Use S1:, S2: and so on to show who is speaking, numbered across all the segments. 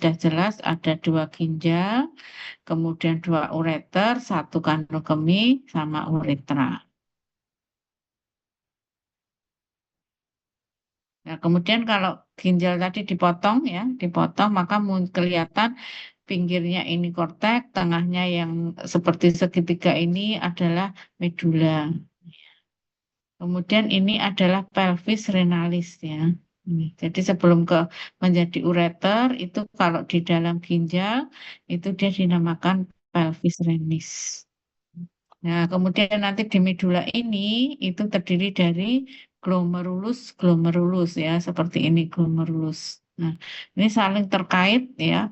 S1: sudah jelas ada 2 ginjal, kemudian 2 ureter, 1 kandung kemih, sama uretra. Nah, kemudian kalau ginjal tadi dipotong ya, dipotong maka kelihatan pinggirnya ini korteks, tengahnya yang seperti segitiga ini adalah medula. Kemudian ini adalah pelvis renalis ya. Jadi sebelum menjadi ureter itu kalau di dalam ginjal itu dia dinamakan pelvis renis. Nah, kemudian nanti di medula ini itu terdiri dari glomerulus, glomerulus ya, seperti ini glomerulus. Nah, ini saling terkait ya,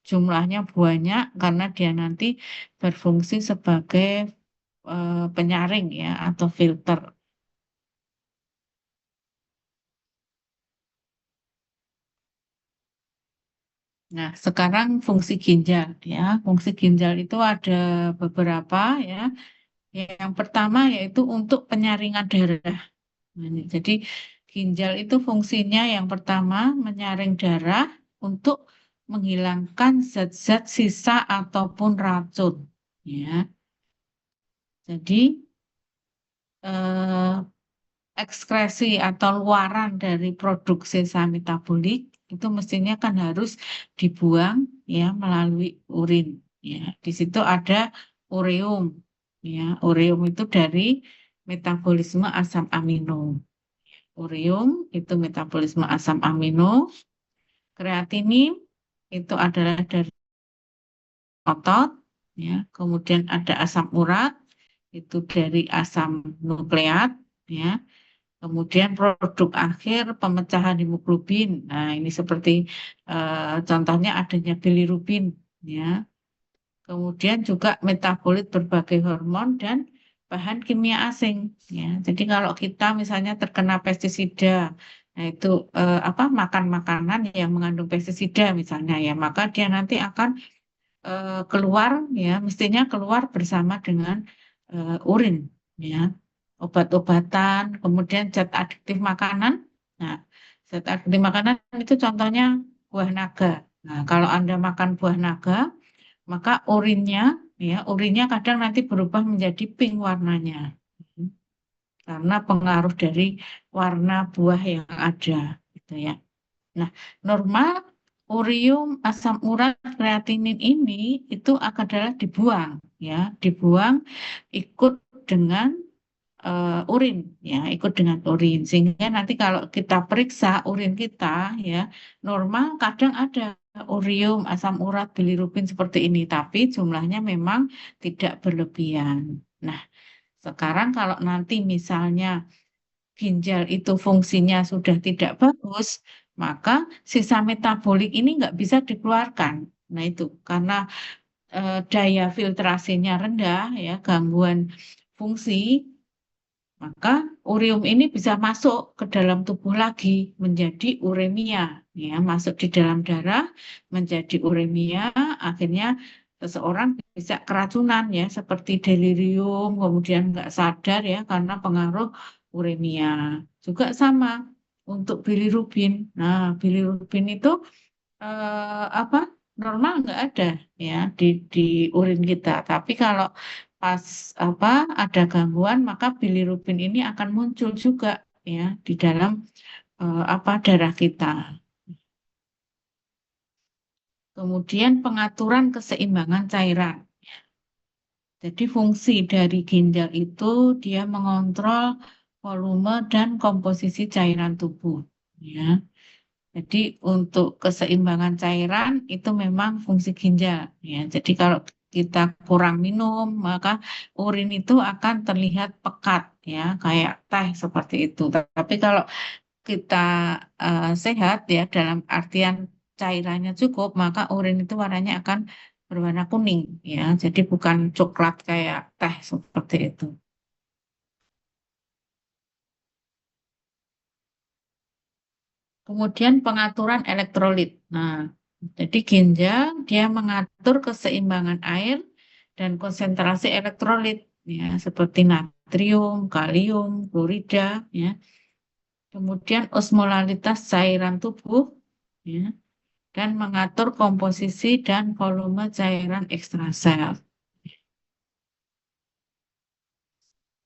S1: jumlahnya banyak karena dia nanti berfungsi sebagai penyaring ya atau filter. Nah, sekarang fungsi ginjal ya. Fungsi ginjal itu ada beberapa ya. Yang pertama yaitu untuk penyaringan darah. Nah, jadi ginjal itu fungsinya yang pertama menyaring darah untuk menghilangkan zat-zat sisa ataupun racun. Ya, jadi eh, ekskresi atau luaran dari produk sisa metabolik itu mestinya kan harus dibuang ya melalui urin. Ya, di situ ada ureum. Ya, ureum itu dari metabolisme asam amino. Ureum itu metabolisme asam amino, kreatinin itu adalah dari otot, ya. Kemudian ada asam urat itu dari asam nukleat, ya. Kemudian produk akhir pemecahan hemoglobin. Nah, ini seperti contohnya adanya bilirubin, ya. Kemudian juga metabolit berbagai hormon dan bahan kimia asing, ya. Jadi kalau kita misalnya terkena pestisida, nah itu apa makan makanan yang mengandung pestisida misalnya ya, maka dia nanti akan keluar ya, mestinya keluar bersama dengan urin, ya. Obat-obatan, kemudian zat adiktif makanan. Nah, zat adiktif makanan itu contohnya buah naga. Nah, kalau Anda makan buah naga, maka urinnya kadang nanti berubah menjadi pink warnanya. Karena pengaruh dari warna buah yang ada, gitu ya. Nah, normal urium, asam urat, kreatinin ini itu adalah dibuang, ya, dibuang ikut dengan urin, ya, ikut dengan urin. Sehingga nanti kalau kita periksa urin kita, ya, normal kadang ada urium, asam urat, bilirubin seperti ini, tapi jumlahnya memang tidak berlebihan. Nah, sekarang kalau nanti misalnya ginjal itu fungsinya sudah tidak bagus, maka sisa metabolik ini nggak bisa dikeluarkan. Nah itu karena daya filtrasinya rendah, ya gangguan fungsi, maka urium ini bisa masuk ke dalam tubuh lagi menjadi uremia, ya masuk di dalam darah menjadi uremia, akhirnya seseorang bisa keracunan ya seperti delirium, kemudian nggak sadar ya karena pengaruh uremia. Juga sama untuk bilirubin. Nah, bilirubin itu apa normal nggak ada ya di urin kita. Tapi kalau pas apa ada gangguan maka bilirubin ini akan muncul juga ya di dalam apa darah kita. Kemudian pengaturan keseimbangan cairan. Jadi fungsi dari ginjal itu dia mengontrol volume dan komposisi cairan tubuh. Ya. Jadi untuk keseimbangan cairan itu memang fungsi ginjal. Ya. Jadi kalau kita kurang minum, maka urin itu akan terlihat pekat, ya, kayak teh seperti itu. Tapi kalau kita sehat, ya, dalam artian cairannya cukup, maka urin itu warnanya akan berwarna kuning, ya. Jadi bukan coklat kayak teh seperti itu. Kemudian pengaturan elektrolit. Nah, jadi ginjal dia mengatur keseimbangan air dan konsentrasi elektrolit ya seperti natrium, kalium, klorida ya. Kemudian osmolalitas cairan tubuh ya. dan mengatur komposisi dan volume cairan ekstrasel.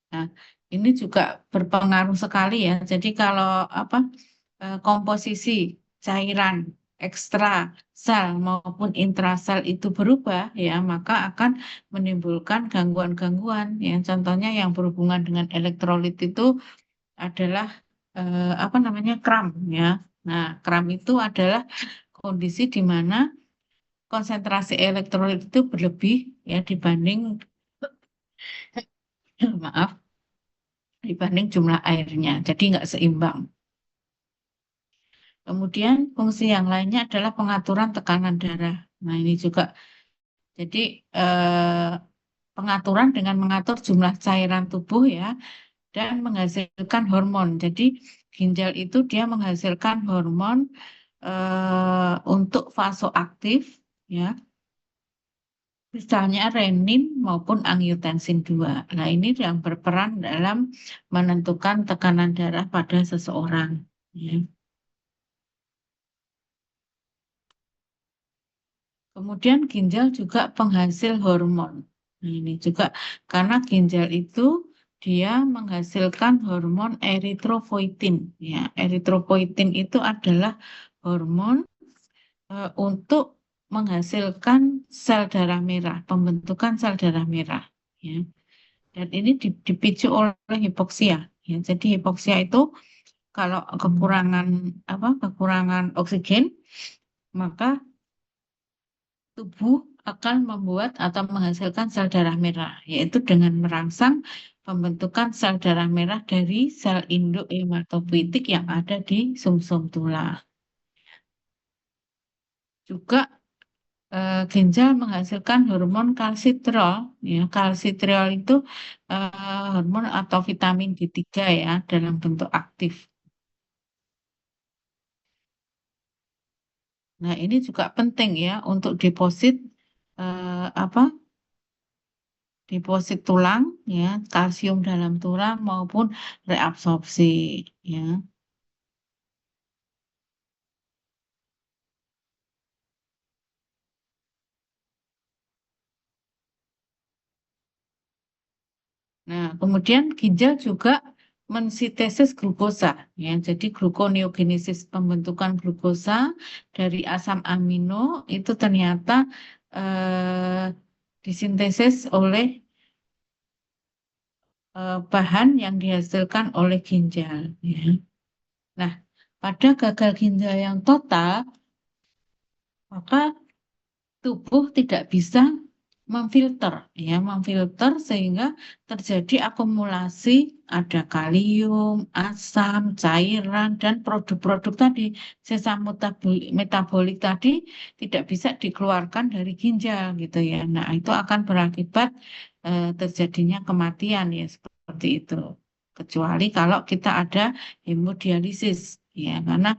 S1: Nah, ini juga berpengaruh sekali ya. Jadi kalau komposisi cairan ekstra sel maupun intrasel itu berubah ya, maka akan menimbulkan gangguan-gangguan ya. Contohnya yang berhubungan dengan elektrolit itu adalah kram ya. Nah, kram itu adalah kondisi di mana konsentrasi elektrolit itu berlebih ya dibanding maaf dibanding jumlah airnya. Jadi nggak seimbang. Kemudian fungsi yang lainnya adalah pengaturan tekanan darah. Nah, ini juga jadi eh, pengaturan dengan mengatur jumlah cairan tubuh ya dan menghasilkan hormon. Jadi ginjal itu dia menghasilkan hormon untuk vasoaktif ya. Misalnya renin maupun angiotensin 2. Nah, ini yang berperan dalam menentukan tekanan darah pada seseorang. Ya. Kemudian ginjal juga penghasil hormon. Nah, ini juga karena ginjal itu dia menghasilkan hormon eritropoietin. Ya, eritropoietin itu adalah hormon untuk menghasilkan sel darah merah, pembentukan sel darah merah. Ya. Dan ini dipicu oleh hipoksia. Ya, jadi hipoksia itu kalau kekurangan oksigen, maka tubuh akan membuat atau menghasilkan sel darah merah, yaitu dengan merangsang pembentukan sel darah merah dari sel induk hematopoietik yang ada di sumsum tulang. Juga ginjal menghasilkan hormon kalsitrol. Ya, kalsitrol itu hormon atau vitamin D3 ya dalam bentuk aktif. Nah, ini juga penting ya untuk deposit eh, apa deposit tulang ya, kalsium dalam tulang maupun reabsorpsi ya. Nah, kemudian ginjal juga mensintesis glukosa ya. Jadi gluconeogenesis pembentukan glukosa dari asam amino itu ternyata disintesis oleh bahan yang dihasilkan oleh ginjal ya. Nah, pada gagal ginjal yang total, maka tubuh tidak bisa memfilter sehingga terjadi akumulasi ada kalium, asam, cairan dan produk-produk tadi sisa metabolik tadi tidak bisa dikeluarkan dari ginjal gitu ya. Nah, itu akan berakibat terjadinya kematian ya seperti itu. Kecuali kalau kita ada hemodialisis ya, karena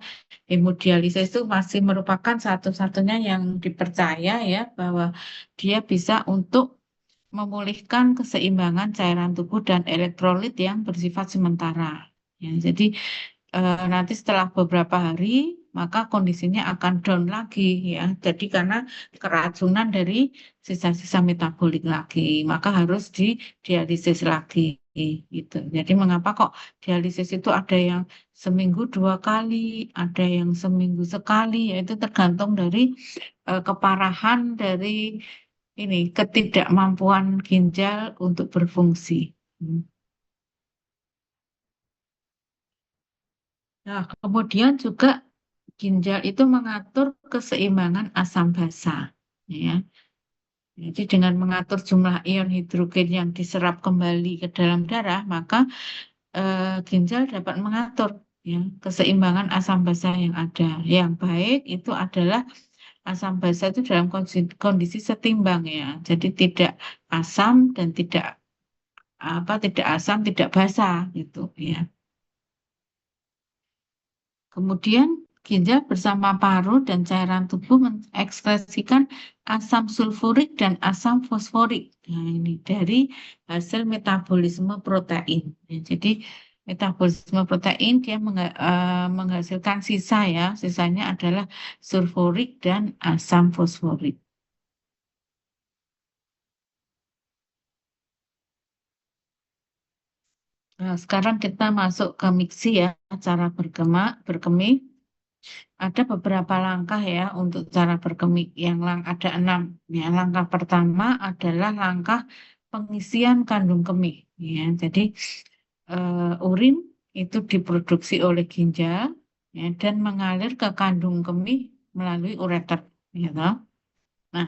S1: hemodialisis itu masih merupakan satu-satunya yang dipercaya ya bahwa dia bisa untuk memulihkan keseimbangan cairan tubuh dan elektrolit yang bersifat sementara. Ya, jadi nanti setelah beberapa hari maka kondisinya akan down lagi ya. Jadi karena keracunan dari sisa-sisa metabolik lagi, maka harus dialisis lagi gitu. Jadi mengapa kok dialisis itu ada yang seminggu 2 kali, ada yang seminggu sekali, yaitu tergantung dari keparahan dari ini ketidakmampuan ginjal untuk berfungsi. Hmm. Nah, kemudian juga ginjal itu mengatur keseimbangan asam basa, ya. Jadi dengan mengatur jumlah ion hidrogen yang diserap kembali ke dalam darah, maka ginjal dapat mengatur ya keseimbangan asam basa yang ada. Yang baik itu adalah asam basa itu dalam kondisi setimbang ya. Jadi tidak asam dan tidak asam, tidak basa gitu ya. Kemudian ginjal bersama paru dan cairan tubuh mengekspresikan asam sulfurik dan asam fosforik. Nah, ini dari hasil metabolisme protein. Ya, jadi Metabolisme protein dia menghasilkan sisa ya, sisanya adalah sulfurik dan asam fosforik. Nah, sekarang kita masuk ke miksi ya, cara berkemih. Ada beberapa langkah ya untuk cara berkemih. Ada 6. Ya, langkah pertama adalah langkah pengisian kandung kemih. Ya, jadi urin itu diproduksi oleh ginjal ya, dan mengalir ke kandung kemih melalui ureter. Ya, toh. Nah,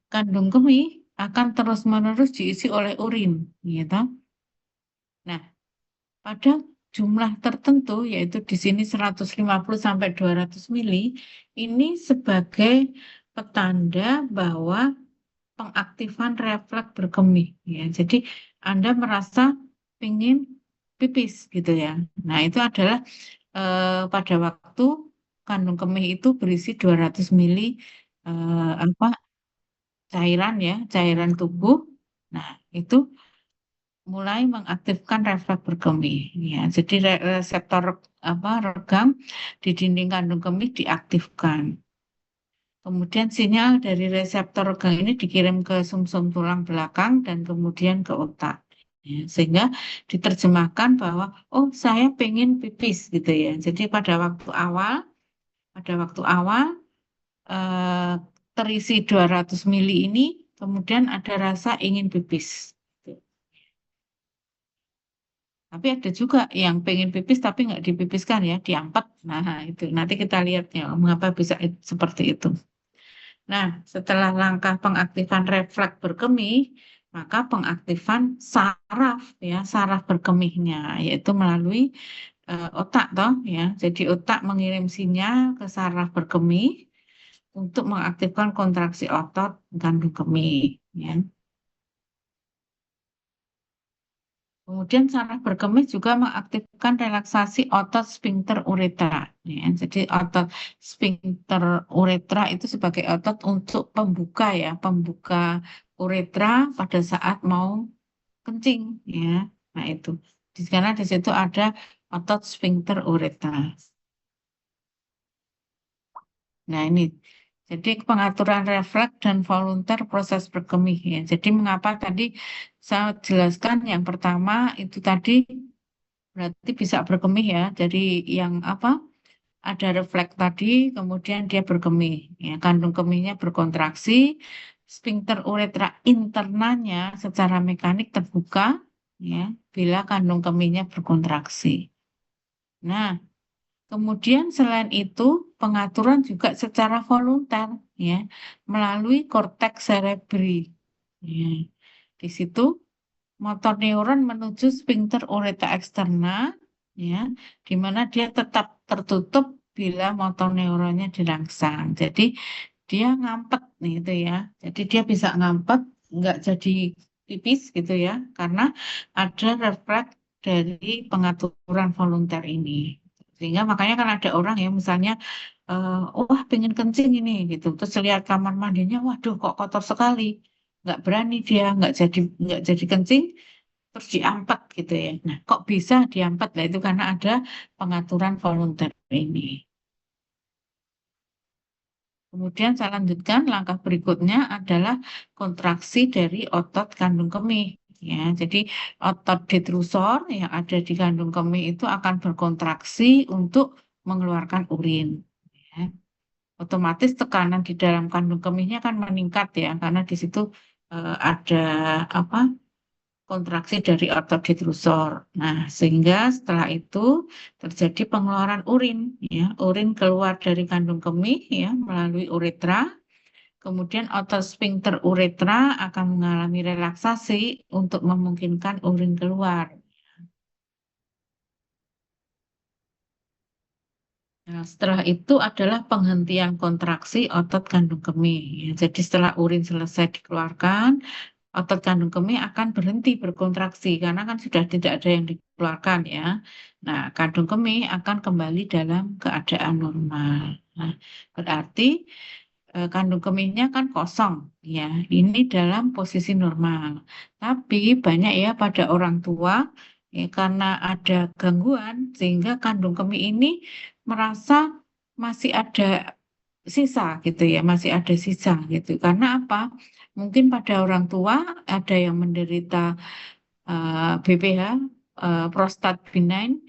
S1: kandung kemih akan terus-menerus diisi oleh urin. Ya, toh. Nah, pada jumlah tertentu, yaitu di sini 150 sampai 200 mili, ini sebagai petanda bahwa pengaktifan refleks berkemih. Ya. Jadi Anda merasa ingin pipis gitu ya. Nah, itu adalah pada waktu kandung kemih itu berisi 200 mili apa cairan ya, cairan tubuh. Nah, itu mulai mengaktifkan refleks berkemih. Ya, jadi reseptor regang di dinding kandung kemih diaktifkan. Kemudian sinyal dari reseptor regang ini dikirim ke sumsum tulang belakang dan kemudian ke otak. Ya, sehingga diterjemahkan bahwa oh saya pengen pipis gitu ya. Jadi pada waktu awal eh, terisi 200 mili ini kemudian ada rasa ingin pipis. Tapi ada juga yang pengen pipis tapi nggak dipipiskan ya, diampet. Nah, itu nanti kita lihat ya mengapa bisa seperti itu. Nah, setelah langkah pengaktifan refleks berkemih, maka pengaktifan saraf ya, saraf berkemihnya yaitu melalui otak toh ya. Jadi otak mengirim sinyal ke saraf berkemih untuk mengaktifkan kontraksi otot kandung kemih ya. Kemudian saraf berkemih juga mengaktifkan relaksasi otot sphincter uretra. Ya, jadi otot sphincter uretra itu sebagai otot untuk pembuka ya, pembuka uretra pada saat mau kencing ya. Nah itu, karena di situ ada otot sphincter uretra. Nah ini, jadi pengaturan refleks dan volunter proses berkemih ya. Jadi mengapa tadi saya jelaskan yang pertama itu tadi berarti bisa berkemih ya. Jadi yang ada refleks tadi, kemudian dia berkemih. Ya, kandung kemihnya berkontraksi, sphincter uretra internanya secara mekanik terbuka, ya, bila kandung kemihnya berkontraksi. Nah, kemudian selain itu pengaturan juga secara volunter, ya, melalui korteks cerebri. Ya, di situ motor neuron menuju sphincter uretra eksterna, ya, di mana dia tetap tertutup bila motor neuronnya dirangsang. Jadi dia ngampet nih itu ya. Jadi dia bisa ngampet, nggak jadi pipis gitu ya, karena ada refleks dari pengaturan volunter ini. Sehingga makanya kan ada orang ya misalnya, wah pengen kencing ini gitu, terus lihat kamar mandinya, waduh kok kotor sekali, nggak berani dia, nggak jadi kencing, terus diampet gitu ya. Nah, kok bisa diampet? Nah, itu karena ada pengaturan volunter ini. Kemudian saya lanjutkan, langkah berikutnya adalah kontraksi dari otot kandung kemih. Ya, jadi otot detrusor yang ada di kandung kemih itu akan berkontraksi untuk mengeluarkan urin. Ya. Otomatis tekanan di dalam kandung kemihnya kan meningkat ya, karena di situ ada apa? Kontraksi dari otot detrusor. Nah, sehingga setelah itu terjadi pengeluaran urin, ya, urin keluar dari kandung kemih, ya, melalui uretra. Kemudian otot sphincter uretra akan mengalami relaksasi untuk memungkinkan urin keluar. Nah, setelah itu adalah penghentian kontraksi otot kandung kemih. Ya, jadi setelah urin selesai dikeluarkan, otot kandung kemih akan berhenti berkontraksi karena kan sudah tidak ada yang dikeluarkan ya. Nah, kandung kemih akan kembali dalam keadaan normal. Nah, berarti kandung kemihnya kan kosong ya. Ini dalam posisi normal. Tapi banyak ya pada orang tua ya, karena ada gangguan sehingga kandung kemih ini merasa masih ada sisa gitu ya, masih ada sisa gitu. Karena apa? Mungkin pada orang tua ada yang menderita BPH, prostat benign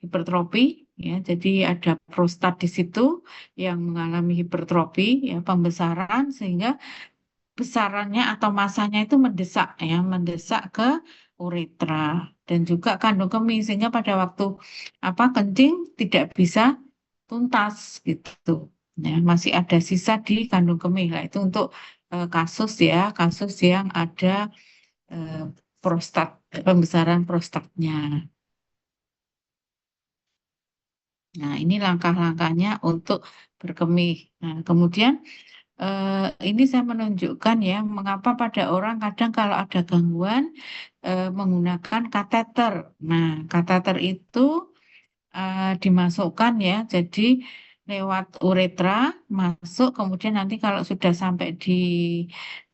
S1: hipertrofi, ya. Jadi ada prostat di situ yang mengalami hipertrofi, ya, pembesaran sehingga besarannya atau masanya itu mendesak, ya, mendesak ke uretra dan juga kandung kemih sehingga pada waktu apa kencing tidak bisa tuntas gitu. Ya, masih ada sisa di kandung kemih. Lah itu untuk kasus ya, kasus yang ada eh, prostat, pembesaran prostatnya. Nah, ini langkah-langkahnya untuk berkemih. Nah, kemudian ini saya menunjukkan ya, mengapa pada orang kadang kalau ada gangguan menggunakan kateter. Nah, kateter itu dimasukkan ya, jadi lewat uretra masuk, kemudian nanti kalau sudah sampai di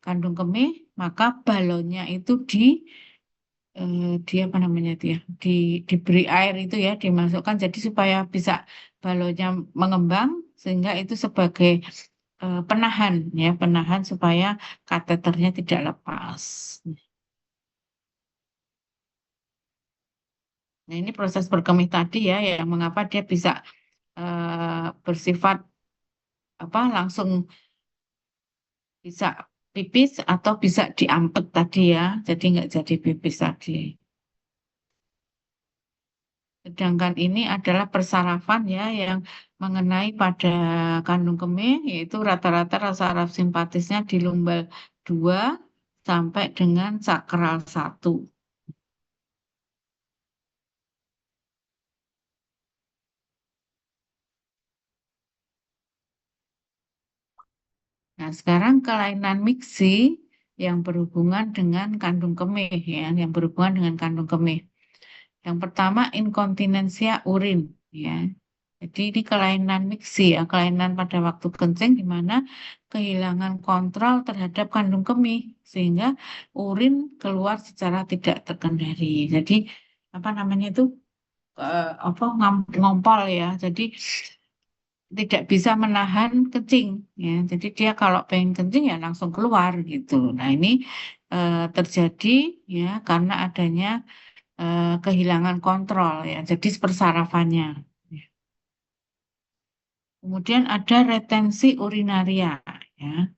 S1: kandung kemih, maka balonnya itu di apa namanya itu ya, diberi air itu ya, dimasukkan, jadi supaya bisa balonnya mengembang, sehingga itu sebagai penahan ya, penahan supaya kateternya tidak lepas. Nah, ini proses berkemih tadi ya, yang mengapa dia bisa bersifat apa langsung bisa pipis atau bisa diampet tadi ya, jadi nggak jadi pipis tadi. Sedangkan ini adalah persarafan ya yang mengenai pada kandung kemih, yaitu rata-rata saraf simpatisnya di lumbal 2 sampai dengan sakral 1. Nah, sekarang kelainan miksi yang berhubungan dengan kandung kemih ya, yang berhubungan dengan kandung kemih. Yang pertama inkontinensia urin ya. Jadi ini kelainan miksi ya, kelainan pada waktu kencing di mana kehilangan kontrol terhadap kandung kemih sehingga urin keluar secara tidak terkendali. Jadi apa namanya itu apa ngompol ya. Jadi tidak bisa menahan kencing ya. Jadi dia kalau pengen kencing ya langsung keluar gitu. Nah, ini terjadi ya karena adanya kehilangan kontrol ya. Jadi persarafannya. Kemudian ada retensi urinaria ya.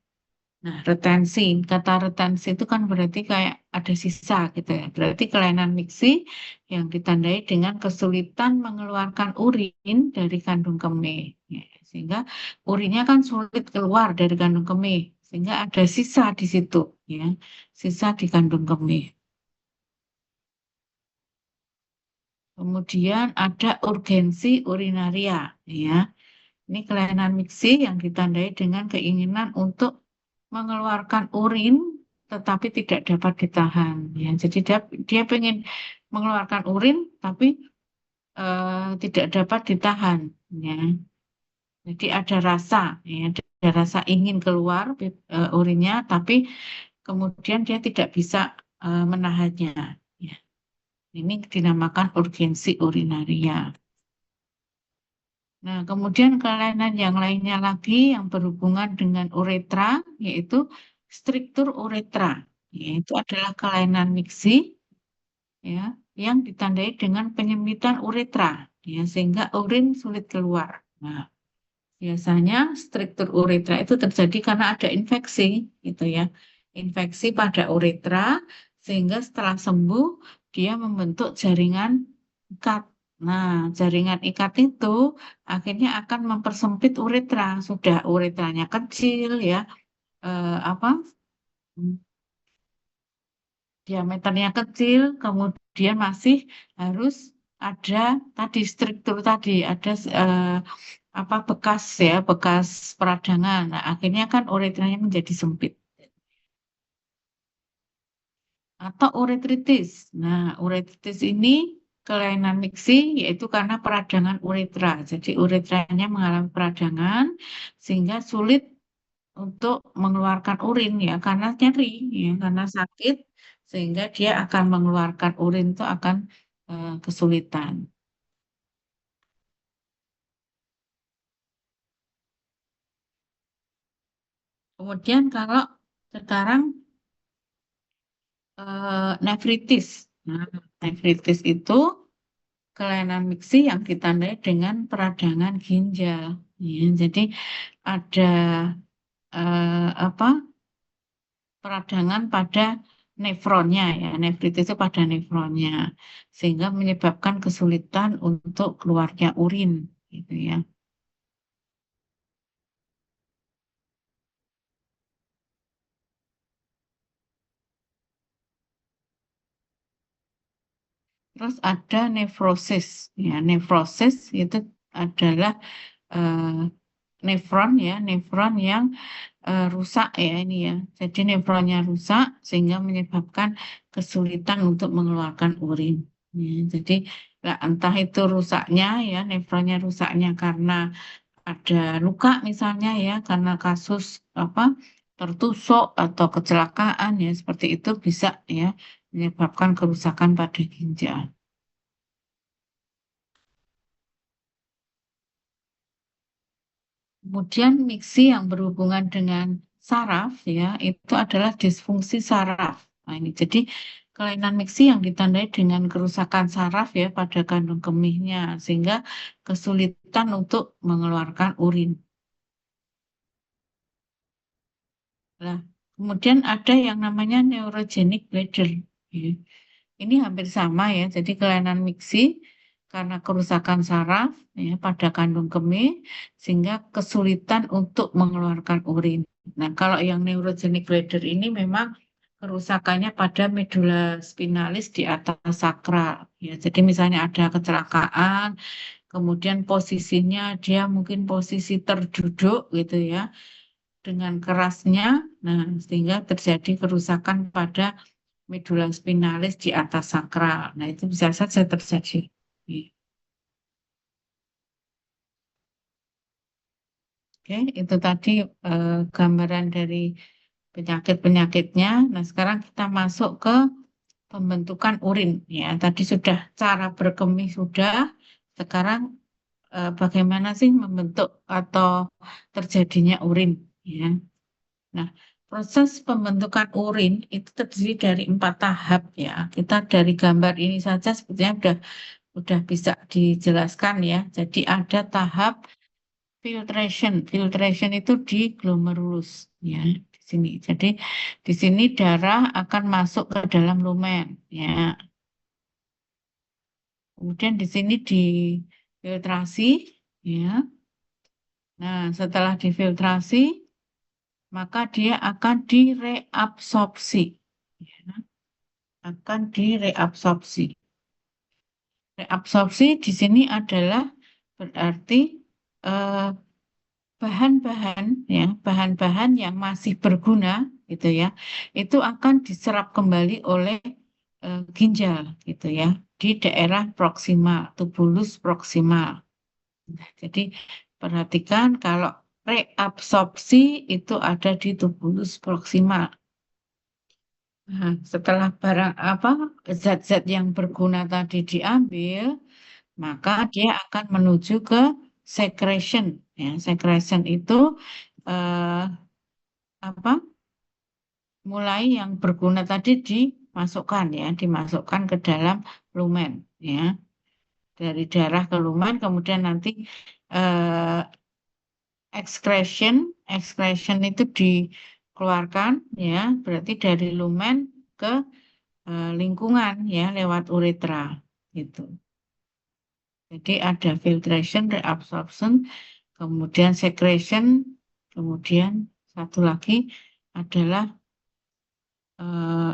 S1: Nah, retensi, kata retensi itu kan berarti kayak ada sisa gitu ya. Berarti kelainan miksi yang ditandai dengan kesulitan mengeluarkan urin dari kandung kemih. Ya, sehingga urinnya kan sulit keluar dari kandung kemih. Sehingga ada sisa di situ ya. Sisa di kandung kemih. Kemudian ada urgensi urinaria ya. Ini kelainan miksi yang ditandai dengan keinginan untuk mengeluarkan urin tetapi tidak dapat ditahan. Ya, jadi dia pengen mengeluarkan urin tapi tidak dapat ditahan. Ya, jadi ada rasa, ya, ada rasa ingin keluar urinnya, tapi kemudian dia tidak bisa menahannya. Ya, ini dinamakan urgensi urinaria. Nah, kemudian kelainan yang lainnya lagi yang berhubungan dengan uretra, yaitu struktur uretra, yaitu adalah kelainan miksi, ya, yang ditandai dengan penyempitan uretra, ya, sehingga urin sulit keluar. Nah, biasanya struktur uretra itu terjadi karena ada infeksi, gitu ya, infeksi pada uretra, sehingga setelah sembuh dia membentuk jaringan ikat. Nah, jaringan ikat itu akhirnya akan mempersempit uretra. Sudah uretranya kecil ya, apa diameternya kecil, kemudian masih harus ada tadi struktur tadi, ada apa bekas ya, bekas peradangan. Nah, akhirnya kan uretranya menjadi sempit. Atau uretritis. Nah, uretritis ini kelainan miksi yaitu karena peradangan uretra. Jadi uretranya mengalami peradangan sehingga sulit untuk mengeluarkan urin ya karena nyeri ya karena sakit sehingga dia akan mengeluarkan urin itu akan kesulitan. Kemudian kalau sekarang nefritis. Nah, nefritis itu kelainan miksi yang ditandai dengan peradangan ginjal. Ya, jadi ada apa peradangan pada nefronnya ya, nefritis itu pada nefronnya, sehingga menyebabkan kesulitan untuk keluarnya urin, gitu ya. Terus ada nefrosis, ya, nefrosis itu adalah eh, nefron ya, nefron yang rusak ya ini ya. Jadi nefronnya rusak sehingga menyebabkan kesulitan untuk mengeluarkan urin. Ya, jadi lah, entah itu rusaknya ya, nefronnya rusaknya karena ada luka misalnya ya, karena kasus apa tertusuk atau kecelakaan ya, seperti itu bisa ya menyebabkan kerusakan pada ginjal. Kemudian miksi yang berhubungan dengan saraf ya itu adalah disfungsi saraf. Nah, ini jadi kelainan miksi yang ditandai dengan kerusakan saraf ya pada kandung kemihnya sehingga kesulitan untuk mengeluarkan urin. Nah, kemudian ada yang namanya neurogenic bladder. Ya. Ini hampir sama ya. Jadi kelainan miksi karena kerusakan saraf ya, pada kandung kemih sehingga kesulitan untuk mengeluarkan urin. Nah, kalau yang neurogenic bladder ini memang kerusakannya pada medula spinalis di atas sakral. Ya, jadi misalnya ada kecelakaan, kemudian posisinya dia mungkin posisi terduduk gitu ya, dengan kerasnya, nah sehingga terjadi kerusakan pada medula spinalis di atas sakral. Nah, itu bisa saja terjadi. Oke, itu tadi gambaran dari penyakit-penyakitnya. Nah, sekarang kita masuk ke pembentukan urin. Ya, tadi sudah cara berkemih sudah. Sekarang bagaimana sih membentuk atau terjadinya urin? Ya. Nah, proses pembentukan urin itu terdiri dari 4 tahap ya. Kita dari gambar ini saja sebetulnya udah bisa dijelaskan ya. Jadi ada tahap filtration. Filtration itu di glomerulus ya di sini. Jadi di sini darah akan masuk ke dalam lumen ya. Kemudian di sini difiltrasi ya. Nah, setelah difiltrasi maka dia akan direabsorpsi ya. Akan direabsorpsi. Reabsorpsi di sini adalah berarti eh, bahan-bahan ya, bahan-bahan yang masih berguna gitu ya, itu akan diserap kembali oleh ginjal gitu ya di daerah proksimal, tubulus proksimal. Nah, jadi perhatikan kalau reabsorpsi itu ada di tubulus proksimal. Nah, setelah barang apa zat-zat yang berguna tadi diambil, maka dia akan menuju ke secretion. Ya, secretion itu eh, apa? Mulai yang berguna tadi dimasukkan ya, dimasukkan ke dalam lumen ya. Dari darah ke lumen, kemudian nanti eh, excretion, excretion itu dikeluarkan ya, berarti dari lumen ke lingkungan ya lewat uretra gitu. Jadi ada filtration, reabsorption, kemudian secretion, kemudian satu lagi adalah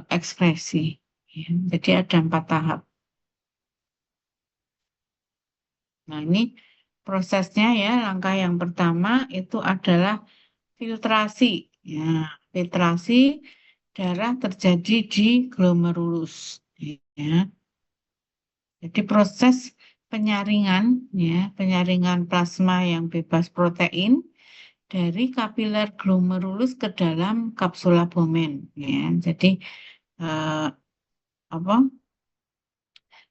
S1: ekskresi. Ya, jadi ada 4 tahap. Nah ini prosesnya ya, langkah yang pertama itu adalah filtrasi. Ya, filtrasi darah terjadi di glomerulus. Ya, jadi proses penyaringan, ya, penyaringan plasma yang bebas protein dari kapiler glomerulus ke dalam kapsula Bowman. Ya, jadi eh, apa?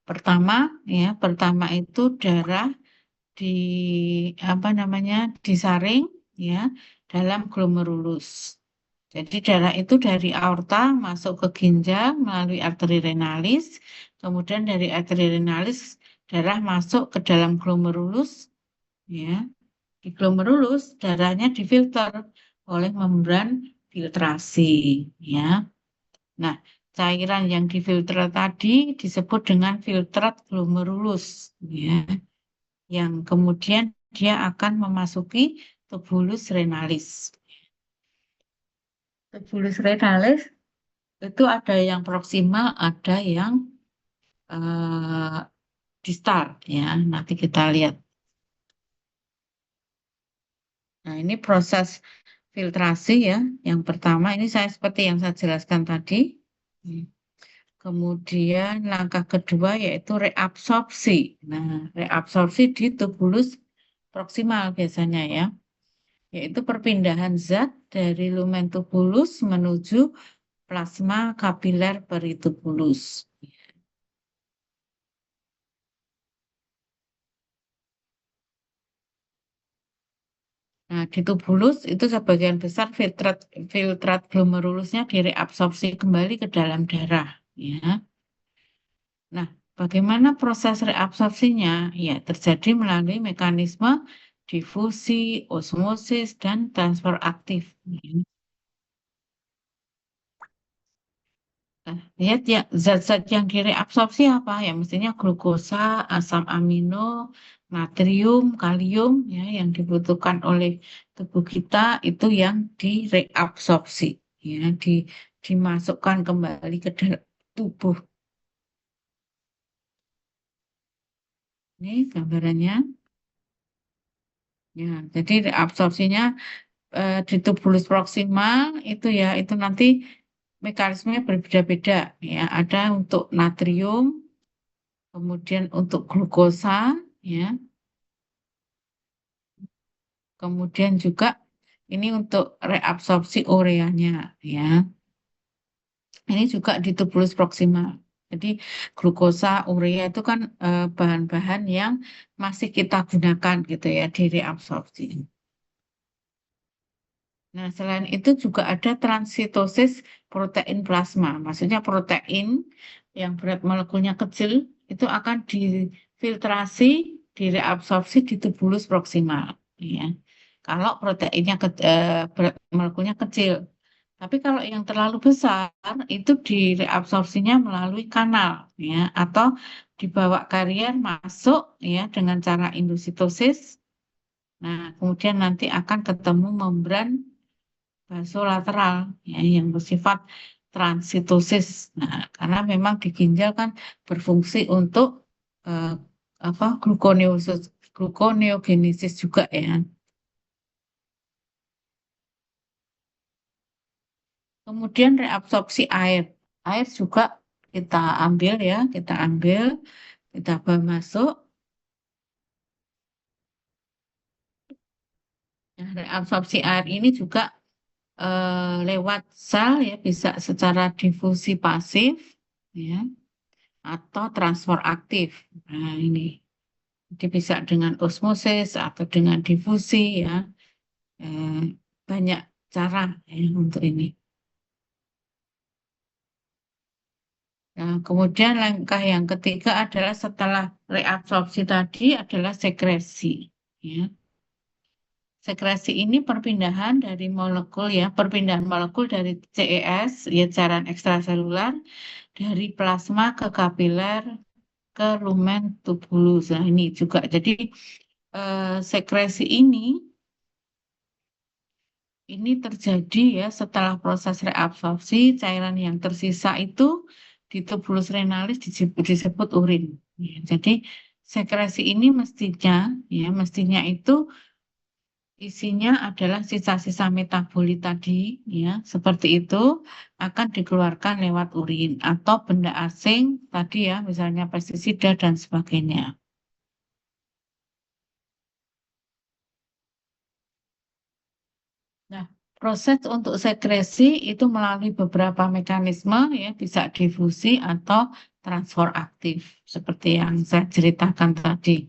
S1: Pertama, pertama itu darah di apa namanya disaring ya dalam glomerulus. Jadi darah itu dari aorta masuk ke ginjal melalui arteri renalis, kemudian dari arteri renalis darah masuk ke dalam glomerulus, ya. Di glomerulus darahnya difilter oleh membran filtrasi, ya. Nah, cairan yang difilter tadi disebut dengan filtrat glomerulus, ya, yang kemudian dia akan memasuki tubulus renalis. Tubulus renalis itu ada yang proksimal, ada yang eh, distal, ya. Nanti kita lihat. Nah, ini proses filtrasi ya. Yang pertama ini saya seperti yang saya jelaskan tadi. Hmm. Kemudian langkah kedua yaitu reabsorpsi. Nah, reabsorpsi di tubulus proksimal biasanya ya, yaitu perpindahan zat dari lumen tubulus menuju plasma kapiler peritubulus. Nah, di tubulus itu sebagian besar filtrat filtrat glomerulusnya direabsorpsi kembali ke dalam darah, ya. Nah, bagaimana proses reabsorpsinya? Ya, terjadi melalui mekanisme difusi, osmosis, dan transfer aktif. Nah, lihat ya, zat-zat yang direabsorpsi apa? Ya, mestinya glukosa, asam amino, natrium, kalium, ya, yang dibutuhkan oleh tubuh kita itu yang direabsorpsi, ya, dimasukkan kembali ke dalam tubuh. Ini gambarannya. Ya, jadi reabsorpsinya di tubulus proksimal itu ya, itu nanti mekanismenya berbeda-beda, ya. Ada untuk natrium, kemudian untuk glukosa, ya. Kemudian juga ini untuk reabsorpsi ureanya, ya. Ini juga di tubulus proksimal. Jadi glukosa, urea itu kan bahan-bahan yang masih kita gunakan gitu ya di reabsorpsi. Nah, selain itu juga ada transitosis protein plasma. Maksudnya protein yang berat molekulnya kecil itu akan difiltrasi, direabsorpsi di tubulus proksimal. Ya. Kalau proteinnya berat molekulnya kecil. Tapi kalau yang terlalu besar itu direabsorpsinya melalui kanal, ya, atau dibawa karier masuk ya dengan cara endositosis. Nah, kemudian nanti akan ketemu membran basolateral ya, yang bersifat transitosis. Nah, karena memang di ginjal kan berfungsi untuk eh, apa gluconeogenesis juga ya. Kemudian reabsorpsi air. Air juga kita ambil ya, kita bawa masuk. Nah, reabsorpsi air ini juga lewat sel ya, bisa secara difusi pasif ya, atau transfer aktif. Nah, ini. Jadi bisa dengan osmosis atau dengan difusi ya. Eh, banyak cara ya untuk ini. Nah, kemudian langkah yang ketiga adalah setelah reabsorpsi tadi adalah sekresi. Ya. Sekresi ini perpindahan dari molekul ya, perpindahan molekul dari CES ya cairan ekstraselular dari plasma ke kapiler ke lumen tubulus. Nah, ini juga. Jadi sekresi ini terjadi ya setelah proses reabsorpsi cairan yang tersisa itu di tubulus renalis disebut urin. Ya, jadi sekresi ini mestinya itu isinya adalah sisa-sisa metabolit tadi ya seperti itu akan dikeluarkan lewat urin atau benda asing tadi ya misalnya pestisida dan sebagainya. Nah, proses untuk sekresi itu melalui beberapa mekanisme ya, bisa difusi atau transfer aktif seperti yang saya ceritakan tadi.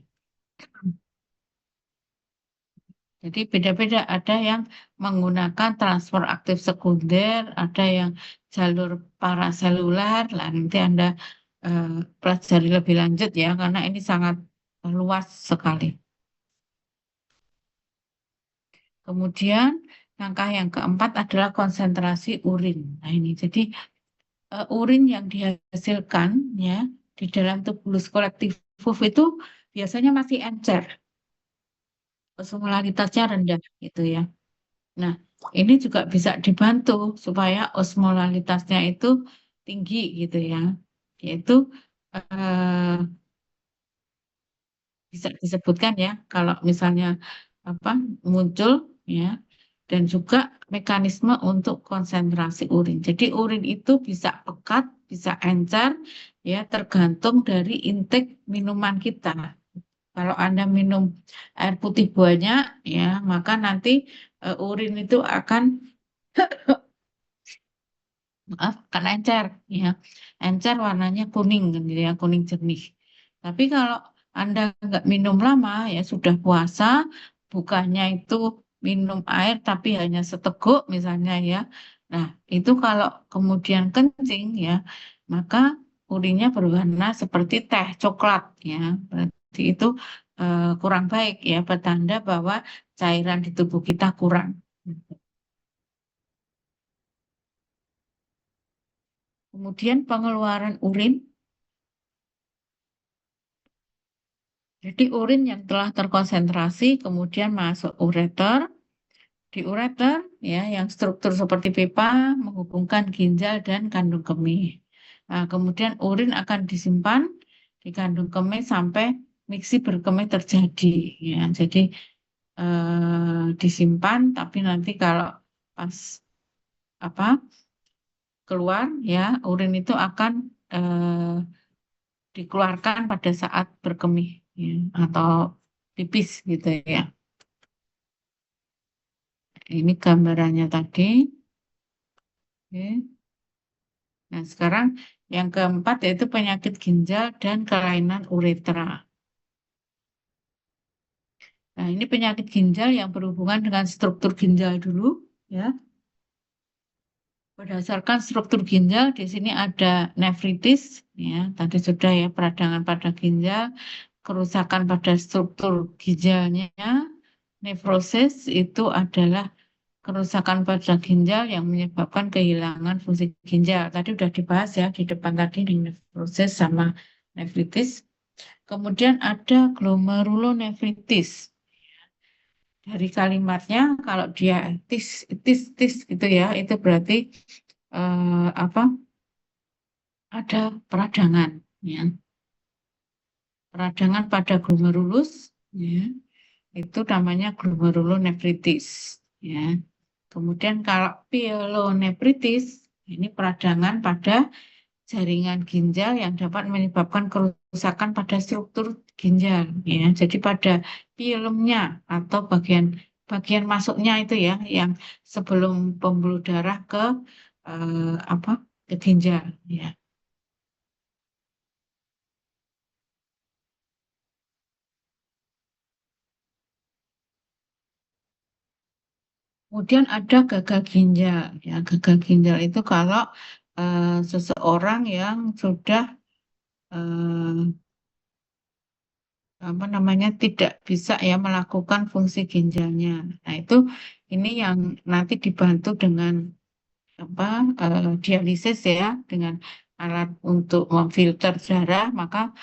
S1: Jadi beda-beda, ada yang menggunakan transfer aktif sekunder, ada yang jalur paraseluler. Lah nanti Anda eh, pelajari lebih lanjut ya, karena ini sangat luas sekali. Kemudian langkah yang keempat adalah konsentrasi urin. Nah ini jadi urin yang dihasilkan ya di dalam tubulus kolektif itu biasanya masih encer, osmolaritasnya rendah gitu ya. Nah, ini juga bisa dibantu supaya osmolaritasnya itu tinggi gitu ya. Yaitu eh, bisa disebutkan ya kalau misalnya apa muncul ya, dan juga mekanisme untuk konsentrasi urin. Jadi urin itu bisa pekat, bisa encer ya tergantung dari intake minuman kita. Kalau Anda minum air putih banyak ya, maka nanti urin itu akan maaf, kan encer ya. Encer warnanya kuning kan gitu ya, kuning jernih. Tapi kalau Anda nggak minum lama ya sudah puasa, bukannya itu minum air tapi hanya seteguk misalnya ya. Nah, itu kalau kemudian kencing ya, maka urinnya berwarna seperti teh coklat ya. Berarti itu kurang baik ya, petanda bahwa cairan di tubuh kita kurang. Kemudian pengeluaran urin. Jadi urin yang telah terkonsentrasi kemudian masuk ureter. Di ureter ya yang struktur seperti pipa menghubungkan ginjal dan kandung kemih. Nah, kemudian urin akan disimpan di kandung kemih sampai miksi berkemih terjadi ya. Jadi disimpan tapi nanti kalau pas apa keluar ya urin itu akan eh, dikeluarkan pada saat berkemih ya, atau pipis gitu ya. Ini gambarannya tadi. Oke. Nah, sekarang yang keempat yaitu penyakit ginjal dan kelainan uretra. Nah, ini penyakit ginjal yang berhubungan dengan struktur ginjal dulu, ya. Berdasarkan struktur ginjal, di sini ada nefritis, ya. Tadi sudah ya peradangan pada ginjal, kerusakan pada struktur ginjalnya, nefrosis itu adalah kerusakan pada ginjal yang menyebabkan kehilangan fungsi ginjal. Tadi udah dibahas ya di depan tadi dengan nefrosis sama nefritis. Kemudian ada glomerulonefritis. Dari kalimatnya kalau dia tis gitu ya, itu berarti apa? Ada peradangan ya. Peradangan pada glomerulus ya. Itu namanya glomerulonefritis ya. Kemudian kalau pyelonefritis, ini peradangan pada jaringan ginjal yang dapat menyebabkan kerusakan pada struktur ginjal. Ya, jadi pada filmnya atau bagian bagian masuknya itu ya, yang sebelum pembuluh darah ke apa ke ginjal. Ya. Kemudian ada gagal ginjal. Ya, gagal ginjal itu kalau seseorang yang sudah eh, apa namanya tidak bisa ya melakukan fungsi ginjalnya. Nah, itu ini yang nanti dibantu dengan apa dialisis ya dengan alat untuk memfilter darah, maka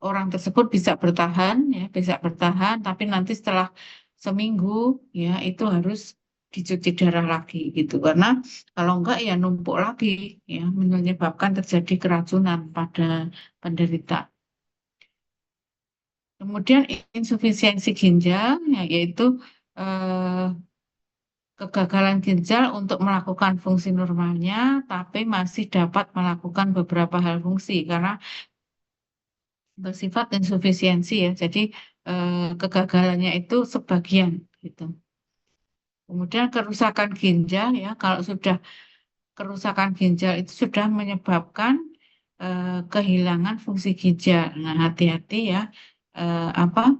S1: orang tersebut bisa bertahan ya, bisa bertahan tapi nanti setelah seminggu ya itu harus dicuci darah lagi gitu. Karena kalau enggak ya numpuk lagi ya menyebabkan terjadi keracunan pada penderita. Kemudian insufisiensi ginjal, ya, yaitu eh, kegagalan ginjal untuk melakukan fungsi normalnya, tapi masih dapat melakukan beberapa hal fungsi karena bersifat insufisiensi ya. Jadi kegagalannya itu sebagian gitu. Kemudian kerusakan ginjal ya, kalau sudah kerusakan ginjal itu sudah menyebabkan kehilangan fungsi ginjal. Nah, hati-hati ya, apa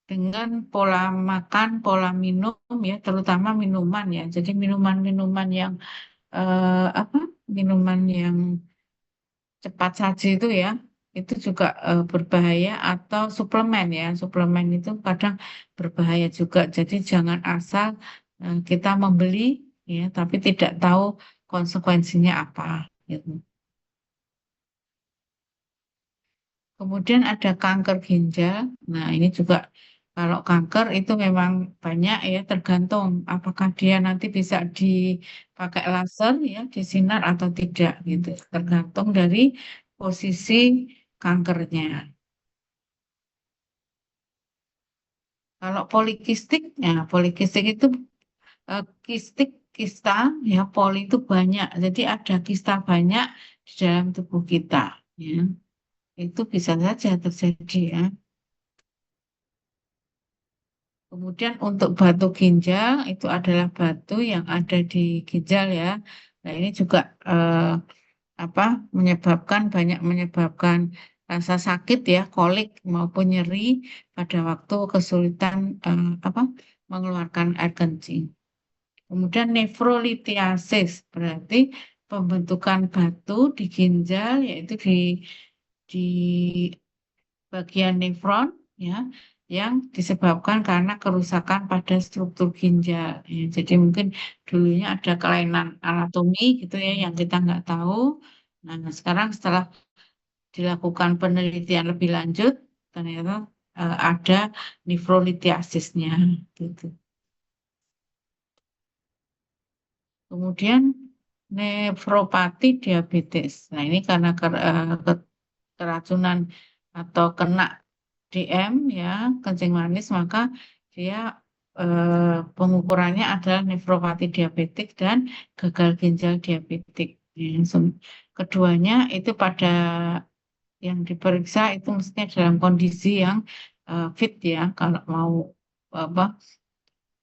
S1: dengan pola makan, pola minum ya, terutama minuman ya. Jadi minuman-minuman yang apa? Minuman yang cepat saji itu ya, itu juga berbahaya atau suplemen ya. Suplemen itu kadang berbahaya juga. Jadi jangan asal kita membeli ya, tapi tidak tahu konsekuensinya apa gitu. Kemudian ada kanker ginjal. Nah, ini juga kalau kanker itu memang banyak ya, tergantung apakah dia nanti bisa dipakai laser ya, disinar atau tidak gitu. Tergantung dari posisi kankernya. Kalau polikistik, ya polikistik itu kistik, kista, ya poli itu banyak. Jadi ada kista banyak di dalam tubuh kita. Ya, itu bisa saja terjadi ya. Kemudian untuk batu ginjal itu adalah batu yang ada di ginjal ya. Nah ini juga apa banyak menyebabkan rasa sakit ya, kolik maupun nyeri pada waktu kesulitan apa mengeluarkan air kencing. Kemudian nefrolithiasis berarti pembentukan batu di ginjal yaitu di bagian nefron ya yang disebabkan karena kerusakan pada struktur ginjal. Ya, jadi mungkin dulunya ada kelainan anatomi gitu ya yang kita nggak tahu. Nah, sekarang setelah dilakukan penelitian lebih lanjut, ternyata ada nefrolithiasisnya gitu. Kemudian nefropati diabetes. Nah, ini karena keracunan atau kena DM ya kencing manis maka dia pengukurannya adalah nefropati diabetik dan gagal ginjal diabetik. Ya, keduanya itu pada yang diperiksa itu mestinya dalam kondisi yang fit ya kalau mau apa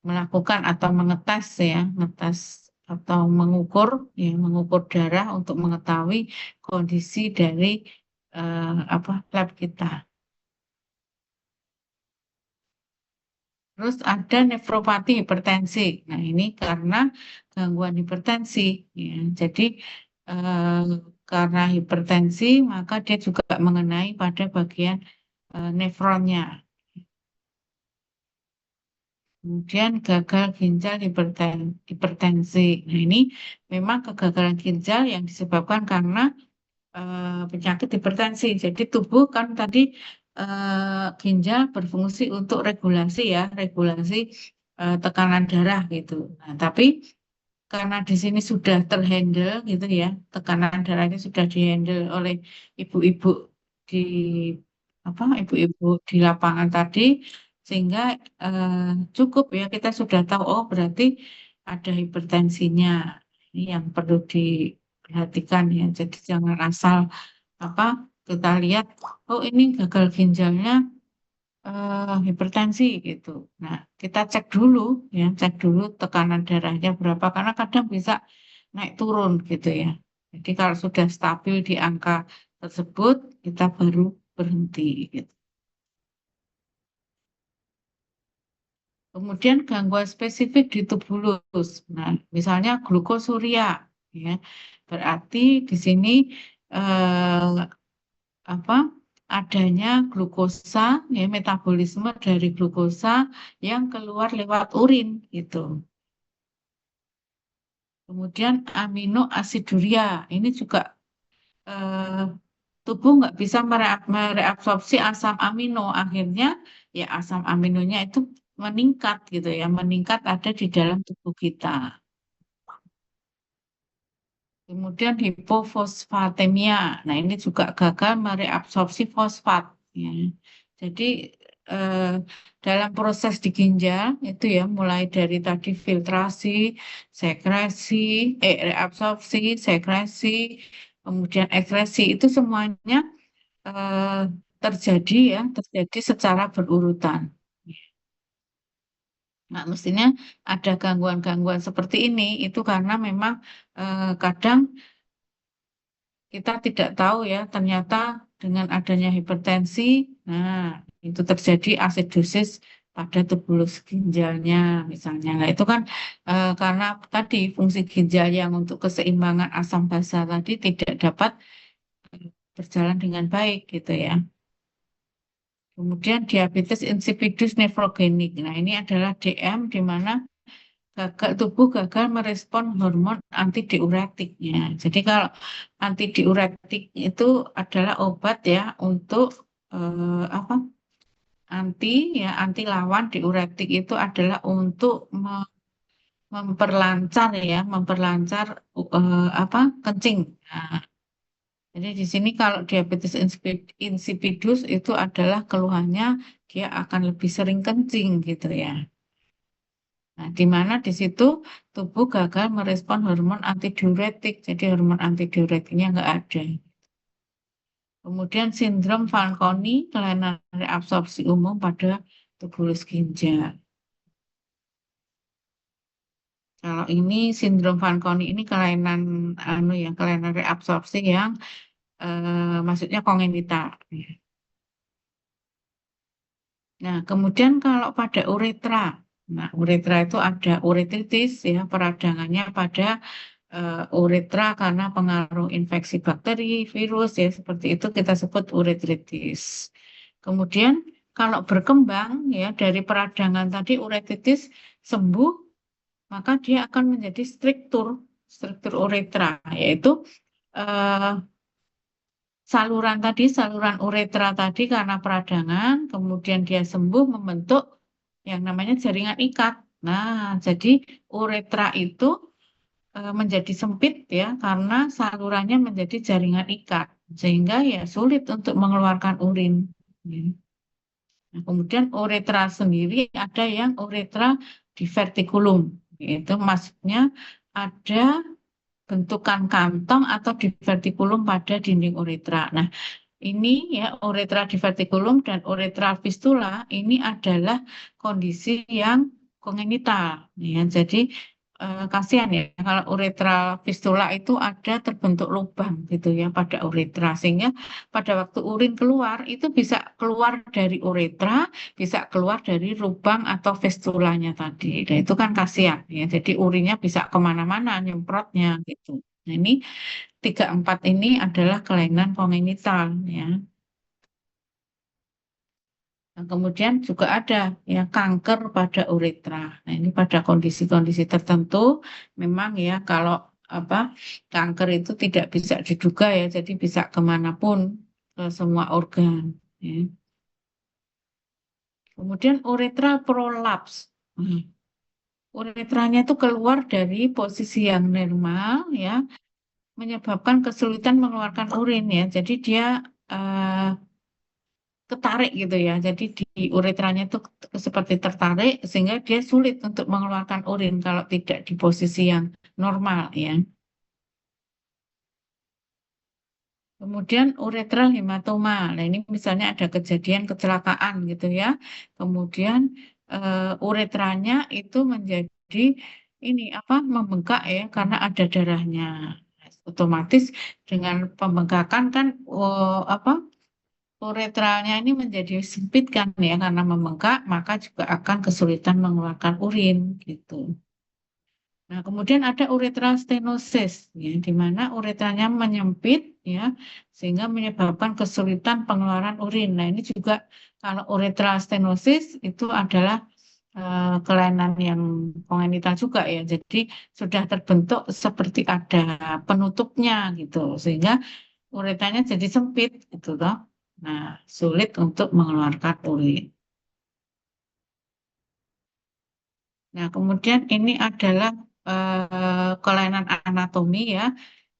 S1: melakukan atau mengetes ya ngetes atau mengukur darah untuk mengetahui kondisi dari apa lab kita. Terus ada nefropati hipertensi. Nah, ini karena gangguan hipertensi. Ya. Jadi, eh, karena hipertensi, maka dia juga mengenai pada bagian nefronnya. Kemudian gagal ginjal hipertensi. Nah, ini memang kegagalan ginjal yang disebabkan karena penyakit hipertensi. Jadi tubuh kan tadi ginjal berfungsi untuk regulasi ya, regulasi tekanan darah gitu. Nah, tapi karena di sini sudah terhandle gitu ya, tekanan darahnya sudah dihandle oleh ibu-ibu di ibu-ibu di lapangan tadi, sehingga eh, cukup ya kita sudah tahu oh berarti ada hipertensinya. Ini yang perlu diperhatikan ya. Jadi jangan asal apa kita lihat oh ini gagal ginjalnya hipertensi gitu. Nah, kita cek dulu ya, cek dulu tekanan darahnya berapa karena kadang bisa naik turun gitu ya. Jadi kalau sudah stabil di angka tersebut, kita baru berhenti gitu. Kemudian gangguan spesifik di tubulus. Nah, misalnya glukosuria ya. Berarti di sini eh, apa adanya glukosa ya metabolisme dari glukosa yang keluar lewat urin gitu. Kemudian aminoasiduria ini juga eh, tubuh nggak bisa mereabsorpsi asam amino akhirnya ya asam aminonya itu meningkat gitu ya meningkat ada di dalam tubuh kita. Kemudian hipofosfatemia. Nah, ini juga gagal mereabsorpsi fosfat. Ya. Jadi eh, dalam proses di ginjal itu ya mulai dari tadi filtrasi, sekresi, reabsorpsi, sekresi, kemudian ekskresi itu semuanya eh, terjadi secara berurutan. Nah, mestinya ada gangguan-gangguan seperti ini itu karena memang kadang kita tidak tahu ya, ternyata dengan adanya hipertensi, nah itu terjadi asidosis pada tubulus ginjalnya misalnya. Nah, itu kan karena tadi fungsi ginjal yang untuk keseimbangan asam basa tadi tidak dapat berjalan dengan baik gitu ya. Kemudian diabetes insipidus nefrogenik. Nah, ini adalah DM di mana tubuh gagal merespon hormon antidiuretiknya. Jadi kalau antidiuretik itu adalah obat ya untuk apa? Anti ya anti lawan diuretik itu adalah untuk memperlancar apa? Kencing. Nah, jadi di sini kalau diabetes insipidus itu adalah keluhannya dia akan lebih sering kencing gitu ya. Nah, di mana di situ tubuh gagal merespon hormon antidiuretik, jadi hormon antidiuretiknya nggak ada. Kemudian sindrom Fanconi, kelainan reabsorpsi umum pada tubulus ginjal. Kalau ini sindrom Fanconi ini kelainan kelainan reabsorpsi yang maksudnya kongenital. Nah, kemudian kalau pada uretra, nah uretra itu ada uretritis ya peradangannya pada uretra karena pengaruh infeksi bakteri, virus ya seperti itu kita sebut uretritis. Kemudian kalau berkembang ya dari peradangan tadi uretritis sembuh, maka dia akan menjadi struktur uretra yaitu eh, saluran uretra tadi karena peradangan, kemudian dia sembuh membentuk yang namanya jaringan ikat. Nah, jadi uretra itu menjadi sempit ya karena salurannya menjadi jaringan ikat sehingga ya sulit untuk mengeluarkan urin. Ya. Nah, kemudian uretra sendiri ada yang uretra diverticulum. Itu maksudnya ada bentukan kantong atau divertikulum pada dinding uretra. Nah, ini ya uretra divertikulum dan uretra fistula ini adalah kondisi yang kongenital. Ya, jadi kasihan ya kalau uretra fistula itu ada terbentuk lubang gitu ya pada uretra sehingga pada waktu urin keluar itu bisa keluar dari uretra, bisa keluar dari lubang atau fistulanya tadi. Dan itu kan kasihan ya. Jadi urinnya bisa kemana-mana nyemprotnya gitu. Nah, ini 3-4 ini adalah kelainan kongenital ya. Nah, kemudian juga ada ya kanker pada uretra. Nah, ini pada kondisi-kondisi tertentu memang ya kalau apa kanker itu tidak bisa diduga ya, jadi bisa kemanapun ke semua organ. Ya. Kemudian uretra prolaps. Nah, uretranya itu keluar dari posisi yang normal ya, menyebabkan kesulitan mengeluarkan urin ya. Jadi dia eh, ketarik gitu ya. Jadi di uretranya itu seperti tertarik sehingga dia sulit untuk mengeluarkan urin kalau tidak di posisi yang normal ya. Kemudian uretral hematoma. Nah, ini misalnya ada kejadian kecelakaan gitu ya. Kemudian uretranya itu menjadi ini apa membengkak ya karena ada darahnya. Otomatis dengan pembengkakan kan apa uretranya ini menjadi sempit kan ya karena membengkak, maka juga akan kesulitan mengeluarkan urin gitu. Nah, kemudian ada uretra stenosis ya, di mana uretranya menyempit ya sehingga menyebabkan kesulitan pengeluaran urin. Nah, ini juga kalau uretra stenosis itu adalah kelainan yang kongenital juga ya. Jadi sudah terbentuk seperti ada penutupnya gitu sehingga uretranya jadi sempit gitu toh. Nah, sulit untuk mengeluarkan urin. Nah, kemudian ini adalah kelainan anatomi ya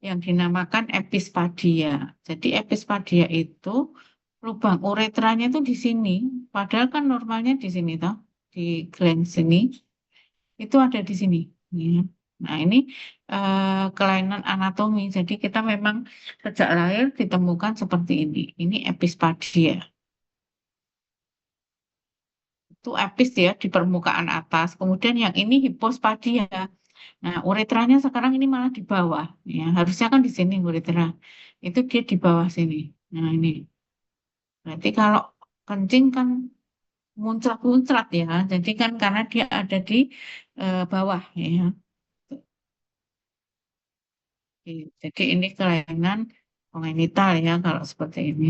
S1: yang dinamakan epispadia. Jadi epispadia itu lubang uretranya itu di sini, padahal kan normalnya di sini toh, di gland sini itu ada di sini. Ya. Nah, ini kelainan anatomi. Jadi kita memang sejak lahir ditemukan seperti ini. Ini epispadia. itu epis ya di permukaan atas. Kemudian yang ini hipospadia. Nah, uretranya sekarang ini malah di bawah. Ya, harusnya kan di sini uretra. Itu dia di bawah sini. Nah, ini. Berarti kalau kencing kan muncrat-muncrat ya. Jadi kan karena dia ada di bawah ya. Oke, jadi ini kelainan kongenital ya kalau seperti ini.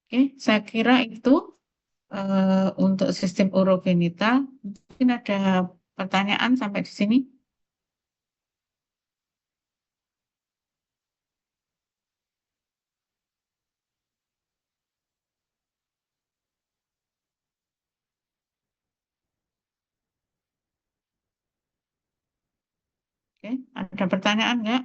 S1: Oke, saya kira itu untuk sistem urogenital. Mungkin ada pertanyaan sampai di sini. Oke, ada pertanyaan nggak?